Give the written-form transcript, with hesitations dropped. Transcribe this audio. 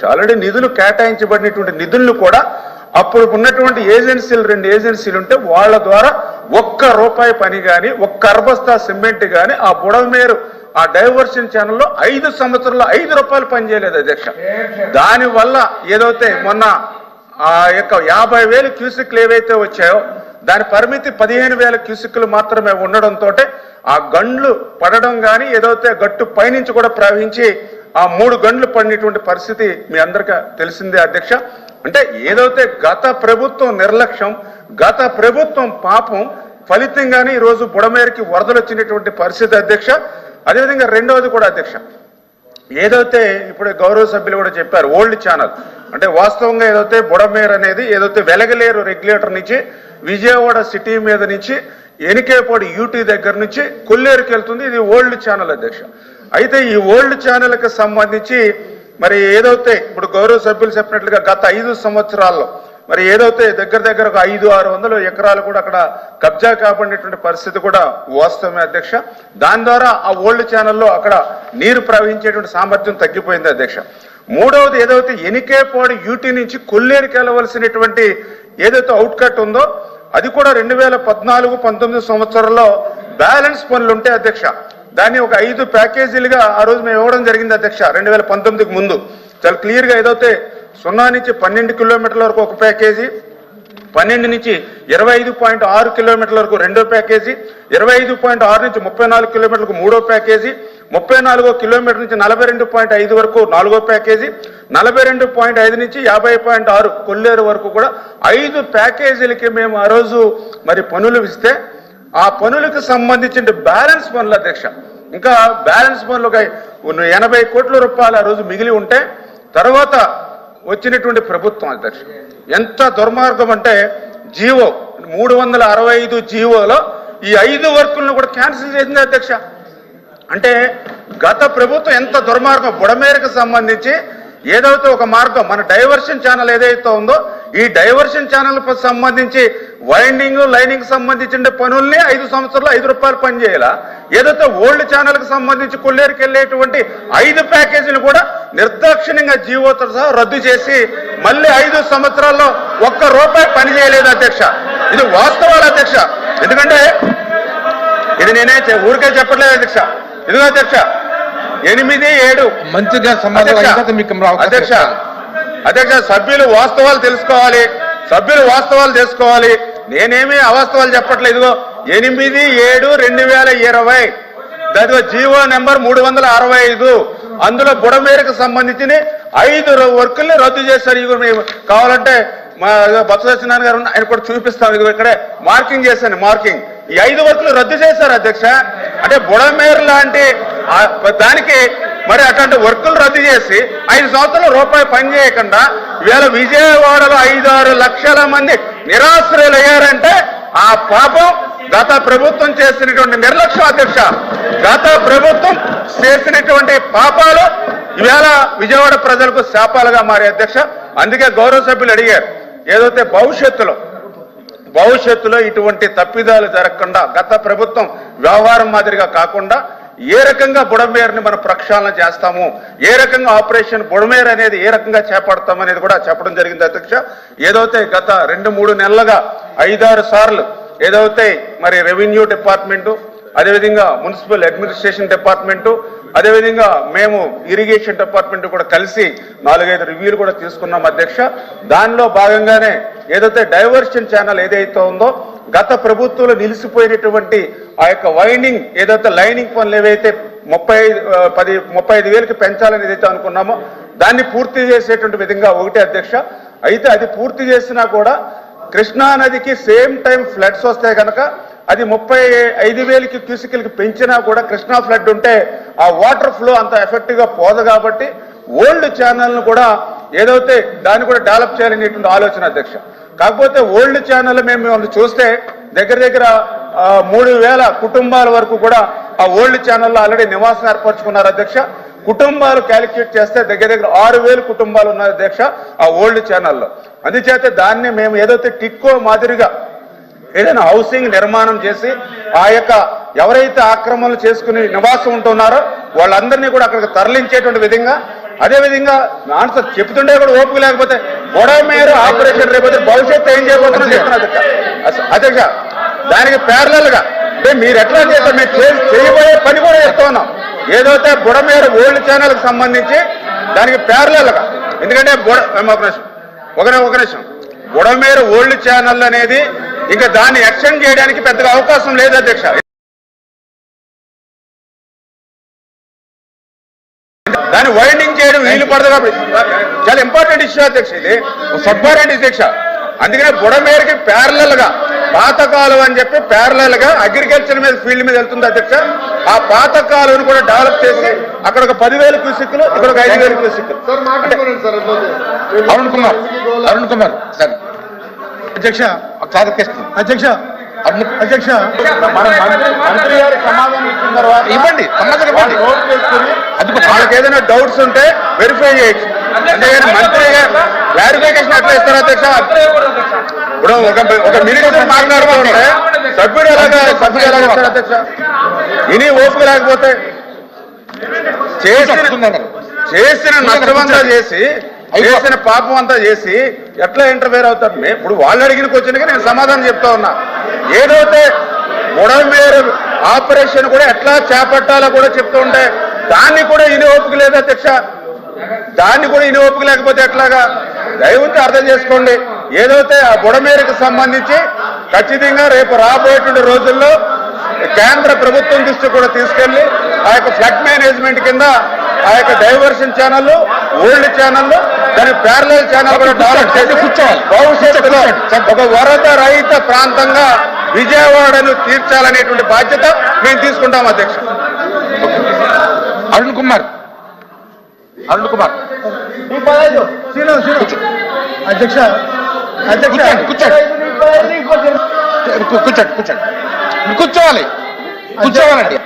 అధ్యక్ష. ఆల్రెడీ నిధులు కేటాయించబడినటువంటి నిధులను కూడా అప్పుడు ఉన్నటువంటి ఏజెన్సీలు 2 ఏజెన్సీలు ఉంటే వాళ్ళ ద్వారా ₹1 పని కానీ ₹1 సిమెంట్ కానీ ఆ బుడమేరు ఆ డైవర్షన్ ఛానల్లో 5 సంవత్సరాల్లో ₹5 పని చేయలేదు అధ్యక్ష. దానివల్ల ఏదైతే మొన్న ఆ యొక్క 50,000 క్యూసిక్లు ఏవైతే వచ్చాయో దాని పరిమితి 15,000 క్యూసిక్లు మాత్రమే ఉండడంతో ఆ గండ్లు పడడం కానీ ఏదైతే గట్టు పైనుంచి కూడా ప్రవహించి ఆ 3 గండ్లు పడినటువంటి పరిస్థితి మీ అందరికీ తెలిసిందే అధ్యక్ష. అంటే ఏదైతే గత ప్రభుత్వం నిర్లక్ష్యం, గత ప్రభుత్వం పాపం ఫలితంగానే ఈరోజు బుడమేరుకి వరదలు వచ్చినటువంటి పరిస్థితి అధ్యక్ష. అదేవిధంగా రెండవది కూడా అధ్యక్ష, ఏదైతే ఇప్పుడు గౌరవ సభ్యులు కూడా చెప్పారు ఓల్డ్ ఛానల్ అంటే వాస్తవంగా ఏదైతే బుడమేరు అనేది ఏదైతే వెలగలేరు రెగ్యులేటర్ నుంచి విజయవాడ సిటీ మీద నుంచి ఎనికేపాడు యూటీ దగ్గర నుంచి కొల్లేరుకి వెళ్తుంది. ఇది ఓల్డ్ ఛానల్ అధ్యక్ష. అయితే ఈ ఓల్డ్ ఛానల్కి సంబంధించి మరి ఏదైతే ఇప్పుడు గౌరవ సభ్యులు చెప్పినట్లుగా గత 5 సంవత్సరాల్లో మరి ఏదైతే దగ్గర ఒక 500-600 ఎకరాలు కూడా అక్కడ కబ్జా కాబడినటువంటి పరిస్థితి కూడా వాస్తవమే అధ్యక్ష. దాని ద్వారా ఆ ఓల్డ్ ఛానల్లో అక్కడ నీరు ప్రవహించేటువంటి సామర్థ్యం తగ్గిపోయింది అధ్యక్ష. మూడవది ఏదైతే ఎనికేపాడు యూటీ నుంచి కొల్లేరుకి వెళ్ళవలసినటువంటి ఏదైతే అవుట్కట్ ఉందో అది కూడా 2014-19 సంవత్సరంలో బ్యాలెన్స్ పనులు ఉంటాయి అధ్యక్ష. దాన్ని ఒక 5 ప్యాకేజీలుగా ఆ రోజు మేము ఇవ్వడం జరిగింది అధ్యక్ష. 2019కి ముందు చాలా క్లియర్గా ఏదైతే 0 నుంచి 12 కిలోమీటర్ల వరకు ఒక ప్యాకేజీ, 12 నుంచి 25.6 కిలోమీటర్ల వరకు 2వ ప్యాకేజీ, 25.6 నుంచి 34 కిలోమీటర్లకు 3వ ప్యాకేజీ, 34 కిలోమీటర్ నుంచి 42.5 వరకు 4వ ప్యాకేజీ, 42.5 నుంచి 50.6 కొల్లేరు వరకు కూడా 5 ప్యాకేజీలకి మేము ఆ రోజు మరి పనులు ఇస్తే ఆ పనులకు సంబంధించిన బ్యాలెన్స్ పనులు అధ్యక్ష ఇంకా బ్యాలెన్స్ పనులు ఒక 80 కోట్ల రూపాయలు ఆ రోజు మిగిలి ఉంటే తర్వాత వచ్చినటువంటి ప్రభుత్వం అధ్యక్ష ఎంత దుర్మార్గం అంటే జీవో 365 జీవోలో ఈ 5 వర్కులను కూడా క్యాన్సిల్ చేసింది అధ్యక్ష. అంటే గత ప్రభుత్వం ఎంత దుర్మార్గం. బుడమేరుకు సంబంధించి ఏదైతే ఒక మార్గం మన డైవర్షన్ ఛానల్ ఏదైతే ఉందో ఈ డైవర్షన్ ఛానల్ సంబంధించి వైండింగ్ లైనింగ్ సంబంధించిన పనుల్ని 5 సంవత్సరాలు ₹5 పని చేయాల. ఏదైతే ఓల్డ్ ఛానల్కి సంబంధించి కొల్లేరుకి వెళ్ళేటువంటి 5 ప్యాకేజీలు కూడా నిర్దాక్షిణ్యంగా జీవోతో సహా రద్దు చేసి మళ్ళీ 5 సంవత్సరాల్లో ₹1 పని చేయలేదు అధ్యక్ష. ఇది వాస్తవాలు అధ్యక్ష. ఎందుకంటే ఇది నేనే ఊరికే చెప్పట్లేదు అధ్యక్ష. ఇదిగో అధ్యక్ష 8-7 మంచిగా అధ్యక్ష సభ్యులు వాస్తవాలు తెలుసుకోవాలి. నేనేమి అవాస్తవాలు చెప్పట్లేదు. 8-7-2020 దాని జీవో నెంబర్ 365 అందులో బుడమేరుకు సంబంధించిన 5 వర్కుల్ని రద్దు చేశారు. ఇవి కావాలంటే మా బొత్స సత్యనారాయణ గారు ఆయన కూడా చూపిస్తాం. ఇది ఇక్కడే మార్కింగ్ చేశాను. ఈ 5 వర్కులు రద్దు చేశారు అధ్యక్ష. అంటే బుడమేరు లాంటి దానికి మరి అట్లాంటి వర్కులు రద్దు చేసి 5 సంవత్సరాలు ₹1 పని చేయకుండా ఇవాళ విజయవాడలో 5-6 లక్షల మంది నిరాశ్రయులు అయ్యారంటే ఆ పాపం గత ప్రభుత్వం చేసినటువంటి నిర్లక్ష్యం అధ్యక్ష. గత ప్రభుత్వం చేసినటువంటి పాపాలు ఇవాళ విజయవాడ ప్రజలకు శాపాలుగా మారే అధ్యక్ష. అందుకే గౌరవ సభ్యులు అడిగారు ఏదైతే భవిష్యత్తులో ఇటువంటి తప్పిదాలు జరగకుండా గత ప్రభుత్వం వ్యవహారం మాదిరిగా కాకుండా ఏ రకంగా బుడమేరుని మనం ప్రక్షాళన చేస్తాము, ఏ రకంగా ఆపరేషన్ బుడమేరు అనేది ఏ రకంగా చేపడతాం అనేది కూడా చెప్పడం జరిగింది అధ్యక్ష. ఏదైతే గత 2-3 నెలలుగా 5-6 సార్లు ఏదైతే మరి రెవెన్యూ డిపార్ట్మెంటు అదేవిధంగా మున్సిపల్ అడ్మినిస్ట్రేషన్ డిపార్ట్మెంటు అదేవిధంగా మేము ఇరిగేషన్ డిపార్ట్మెంట్ కూడా కలిసి 4-5 రివ్యూలు కూడా తీసుకున్నాం అధ్యక్ష. దానిలో భాగంగానే ఏదైతే డైవర్షన్ ఛానల్ ఏదైతే ఉందో గత ప్రభుత్వంలో నిలిచిపోయినటువంటి ఆ యొక్క వైండింగ్ ఏదైతే లైనింగ్ పనులు ఏవైతే 35,000కి పెంచాలని ఏదైతే అనుకున్నామో దాన్ని పూర్తి చేసేటువంటి విధంగా ఒకటే అధ్యక్ష. అయితే అది పూర్తి చేసినా కూడా కృష్ణా నదికి సేమ్ టైం ఫ్లడ్స్ వస్తే కనుక అది 35,000 క్యూసిక్లకి పెంచినా కూడా కృష్ణా ఫ్లడ్ ఉంటే ఆ వాటర్ ఫ్లో అంత ఎఫెక్టివ్గా పోదు. కాబట్టి ఓల్డ్ ఛానల్ను కూడా ఏదైతే దాన్ని కూడా డెవలప్ చేయాలనేటువంటి ఆలోచన అధ్యక్ష. కాకపోతే ఓల్డ్ ఛానల్ మేము చూస్తే దగ్గర 3,000 కుటుంబాల వరకు కూడా ఆ ఓల్డ్ ఛానల్లో ఆల్రెడీ నివాసం ఏర్పరచుకున్నారు అధ్యక్ష. కుటుంబాలు క్యాలిక్యులేట్ చేస్తే దగ్గర 6,000 కుటుంబాలు ఉన్నాయి అధ్యక్ష ఆ ఓల్డ్ ఛానల్లో. అందుచేత దాన్ని మేము ఏదైతే టిక్కో మాదిరిగా ఏదైనా హౌసింగ్ నిర్మాణం చేసి ఆ యొక్క ఎవరైతే ఆక్రమణలు చేసుకుని నివాసం ఉంటున్నారో వాళ్ళందరినీ కూడా అక్కడికి తరలించేటువంటి విధంగా అదేవిధంగా ఆన్సర్ చెప్తుండే కూడా ఓపిక లేకపోతే బుడమేరు ఆపరేషన్ రేపు భవిష్యత్తు ఏం చేయబోతున్నా చెప్తున్నా అధ్యక్ష. దానికి ప్యారలల్ గా అంటే మీరు ఎట్లా చేస్తారు, మేము చేయబోయే పని కూడా చెప్తా ఉన్నాం. ఏదైతే బుడమేరు ఓల్డ్ ఛానల్ కి సంబంధించి దానికి ప్యారలల్ గా, ఎందుకంటే ఒక నిమిషం బుడమేరు ఓల్డ్ ఛానల్ అనేది ఇంకా దాన్ని ఎక్స్టెండ్ చేయడానికి పెద్దగా అవకాశం లేదు అధ్యక్ష. దాన్ని వైండింగ్ చేయడం వీలు పడదు కాబట్టి చాలా ఇంపార్టెంట్ ఇష్యూ అధ్యక్ష. ఇది సబ్బారెంట్ అధ్యక్ష. అందుకనే బుడమేరుకి ప్యారలల్ గా పాత కాలువ అని చెప్పి ప్యారలల్ గా అగ్రికల్చర్ మీద ఫీల్డ్ మీద వెళ్తుంది అధ్యక్ష. ఆ పాత కాలువను కూడా డెవలప్ చేసి అక్కడ ఒక 10,000 క్యూసిక్లు, ఇక్కడ ఒక 5,000 క్యూసిక్లు. అరుణ్ కుమార్ సార్ అధ్యక్ష. అధ్యక్ష అధ్యక్ష మంత్రి గారి సమాధానం ఇచ్చిన తర్వాత ఇవ్వండి, సమాధానం ఇవ్వండి. వాళ్ళకి ఏదైనా డౌట్స్ ఉంటే వెరిఫై చేయొచ్చు. అంతేగాని మంత్రి గారు క్లారిఫికేషన్ ఎట్లా ఇస్తారు అధ్యక్ష? ఇప్పుడు ఒక మినిస్టర్ మాట్లాడుతుంటే సభ్యుడు ఎలాగా ఇస్తారు అధ్యక్ష? ఇని ఓపిక లేకపోతే చేసిన నష్టమంతా చేసి చేసిన పాపం అంతా చేసి ఎట్లా ఇంటర్ఫేర్ అవుతారు? ఇప్పుడు వాళ్ళు అడిగిన క్వశ్చన్కి నేను సమాధానం చెప్తా ఉన్నా. ఏదైతే బుడమేరు ఆపరేషన్ కూడా ఎట్లా చేపట్టాలో కూడా చెప్తూ ఉంటే దాన్ని కూడా ఇని ఓపిక లేదు అధ్యక్ష. దాన్ని కూడా ఇని ఓపిక లేకపోతే ఎట్లాగా? దయవుంచి అర్థం చేసుకోండి. ఏదైతే ఆ బుడమేరుకు సంబంధించి ఖచ్చితంగా రేపు రాబోయేటువంటి రోజుల్లో కేంద్ర ప్రభుత్వం దృష్టి కూడా తీసుకెళ్లి ఆ యొక్క ఫ్లడ్ మేనేజ్మెంట్ కింద ఆ యొక్క డైవర్షన్ ఛానల్, ఓల్డ్ ఛానల్, దాని ప్యారలల్ ఛానల్ కూడా డెవలప్ చేసి భవిష్యత్తులో ఒక వరద రహిత ప్రాంతంగా విజయవాడను తీర్చాలనేటువంటి బాధ్యత మేము తీసుకుంటాం అధ్యక్ష. అరుణ్ కుమార్ అధ్యక్ష. కూర్చోండి, కూర్చోవాలండి.